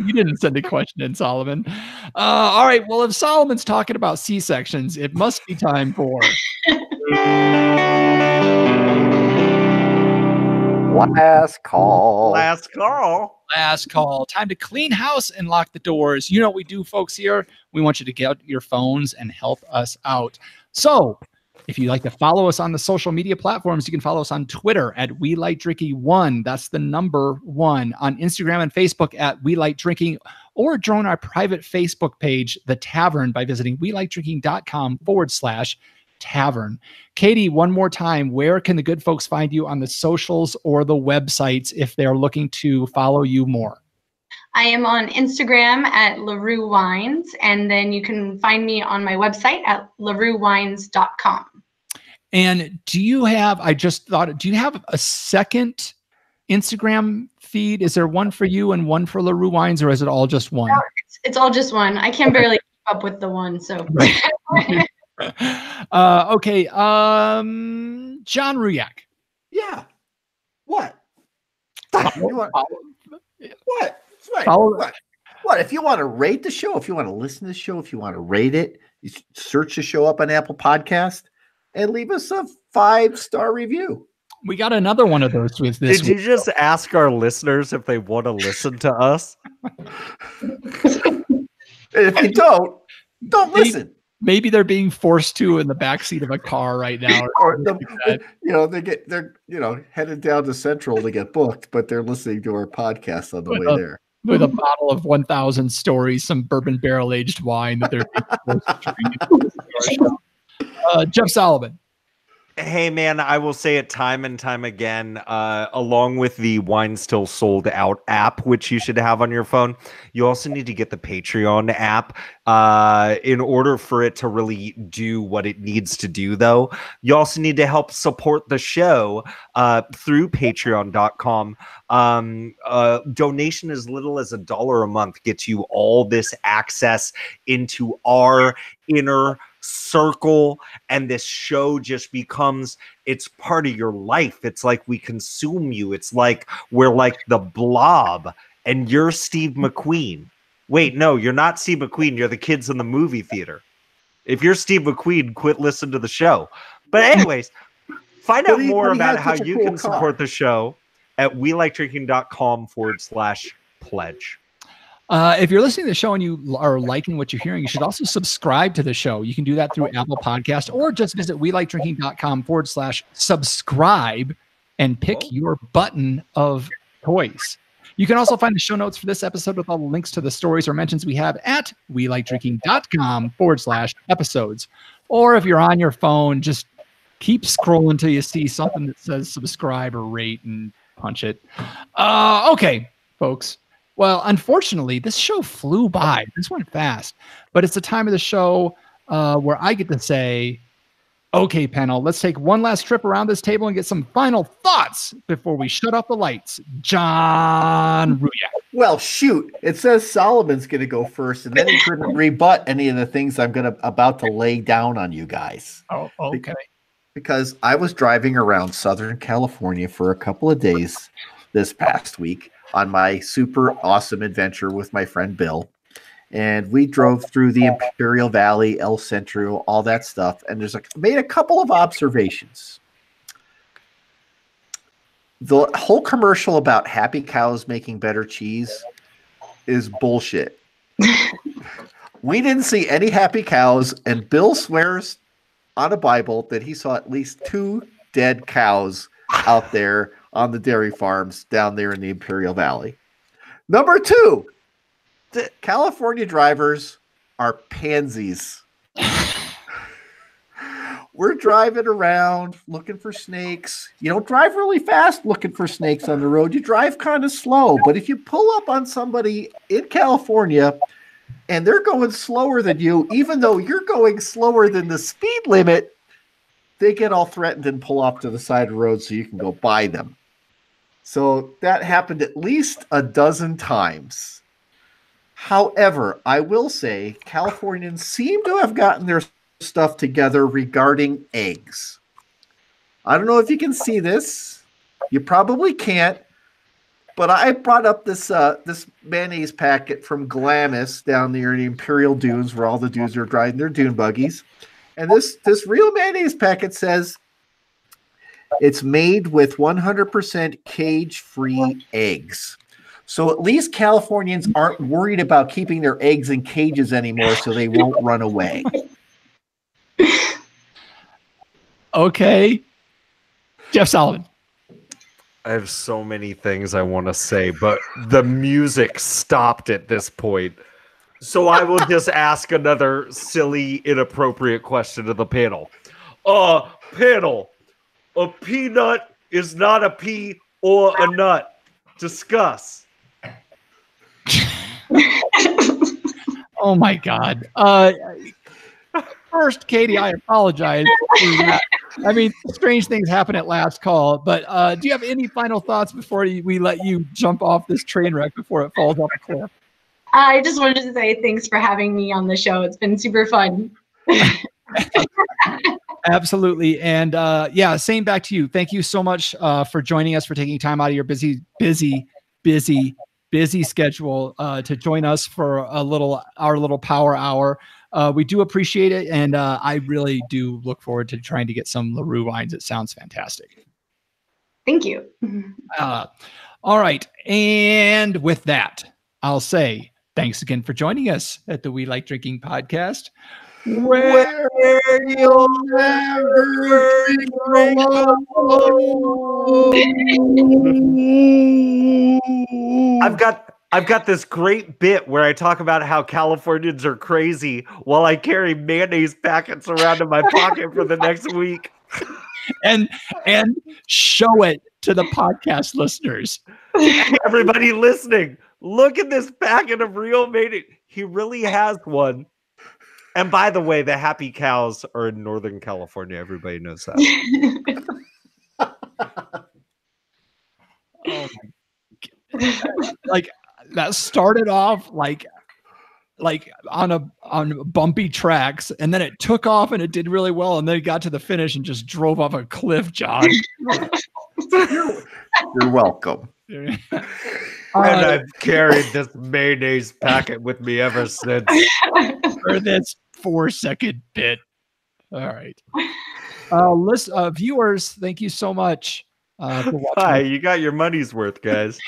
A: you didn't send a question in, Solomon. All right. Well, if Solomon's talking about C-sections, it must be time for
D: last call.
B: Last call.
A: Last call. Time to clean house and lock the doors. You know what we do, folks, here? We want you to get your phones and help us out. So if you'd like to follow us on the social media platforms, you can follow us on Twitter at WeLikeDrinking1. That's the number 1. On Instagram and Facebook at WeLikeDrinking, or join our private Facebook page, The Tavern, by visiting WeLikeDrinking.com/ Tavern. Katy, one more time, where can the good folks find you on the socials or the websites if they're looking to follow you more?
F: I am on Instagram at LaRue Wines, and then you can find me on my website at laruewines.com.
A: And do you have a second Instagram feed? Is there one for you and one for LaRue Wines, or is it all just one?
F: No, it's all just one. I can barely keep up with the one, so.
A: Okay. John Ruyak.
C: Yeah. What? What? Right. What? If you want to rate the show, if you want to listen to the show, if you want to rate it, you search the show up on Apple Podcast and leave us a 5-star review.
A: We got another one of those with this.
B: Did you just ask our listeners if they want to listen to us?
C: If you don't listen.
A: Maybe they're being forced to in the backseat of a car right now.
C: Or they're headed down to Central to get booked, but they're listening to our podcast on the way there.
A: With a bottle of 1,000 Stories, some bourbon barrel-aged wine that they're forced to drink. Jeff Solomon.
B: Hey, man, I will say it time and time again, along with the Wine Still Sold Out app, which you should have on your phone. You also need to get the Patreon app in order for it to really do what it needs to do, though. You also need to help support the show through patreon.com. Donation as little as $1 a month gets you all this access into our inner circle, and this show just becomes, it's part of your life. It's like we consume you. It's like we're like the Blob and you're Steve McQueen. Wait, no, you're not Steve McQueen. You're the kids in the movie theater. If you're Steve McQueen, quit listening to the show. But anyways, find out more about how you can support the show at welikedrinking.com/pledge.
A: If you're listening to the show and you are liking what you're hearing, you should also subscribe to the show. You can do that through Apple Podcast, or just visit welikedrinking.com/subscribe and pick your button of choice. You can also find the show notes for this episode with all the links to the stories or mentions we have at welikedrinking.com/episodes. Or if you're on your phone, just keep scrolling until you see something that says subscribe or rate and punch it. Okay, folks. Well, unfortunately, this show flew by. This went fast. But it's the time of the show where I get to say, okay, panel, let's take one last trip around this table and get some final thoughts before we shut off the lights. John Ruyak.
C: Well, shoot. It says Solomon's going to go first, and then he couldn't rebut any of the things I'm about to lay down on you guys.
A: Oh, okay.
C: Because I was driving around Southern California for a couple of days this past week on my super awesome adventure with my friend Bill. And we drove through the Imperial Valley, El Centro, all that stuff. And made a couple of observations. The whole commercial about happy cows making better cheese is bullshit. We didn't see any happy cows, and Bill swears on a Bible that he saw at least 2 dead cows out there on the dairy farms down there in the Imperial Valley. Number 2, the California drivers are pansies. We're driving around looking for snakes. You don't drive really fast looking for snakes on the road. You drive kind of slow. But if you pull up on somebody in California and they're going slower than you, even though you're going slower than the speed limit, they get all threatened and pull off to the side of the road so you can go by them. So that happened at least a dozen times. However, I will say Californians seem to have gotten their stuff together regarding eggs. I don't know if you can see this. You probably can't. But I brought up this mayonnaise packet from Glamis down there in the Imperial Dunes where all the dudes are driving their dune buggies. And this real mayonnaise packet says it's made with 100% cage-free eggs. So at least Californians aren't worried about keeping their eggs in cages anymore so they won't run away.
A: Okay. Jeff Solomon.
B: I have so many things I want to say, but the music stopped at this point. So I will just ask another silly, inappropriate question to the panel. Panel. A peanut is not a pea or a nut. Discuss.
A: Oh my God. First, Katie, I apologize for that. I mean, strange things happen at last call, but do you have any final thoughts before we let you jump off this train wreck before it falls off a cliff?
F: I just wanted to say thanks for having me on the show. It's been super fun.
A: Absolutely. And yeah, same back to you. Thank you so much for joining us, for taking time out of your busy schedule to join us for our little power hour. We do appreciate it. And I really do look forward to trying to get some LaRue wines. It sounds fantastic.
F: Thank you.
A: All right. And with that, I'll say thanks again for joining us at the We Like Drinking podcast, where you'll never drink alone.
B: I've got this great bit where I talk about how Californians are crazy while I carry mayonnaise packets around in my pocket for the next week.
A: And show it to the podcast listeners.
B: Everybody listening, look at this packet of real mayonnaise. He really has one. And by the way, the happy cows are in Northern California. Everybody knows that.
A: Oh my God. Like that started off like on bumpy tracks, and then it took off and it did really well, and then it got to the finish and just drove off a cliff, John.
C: You're welcome.
B: And I've carried this mayonnaise packet with me ever since.
A: For this 4-second bit. All right. Viewers, thank you so much for watching.
B: Hi, you got your money's worth, guys.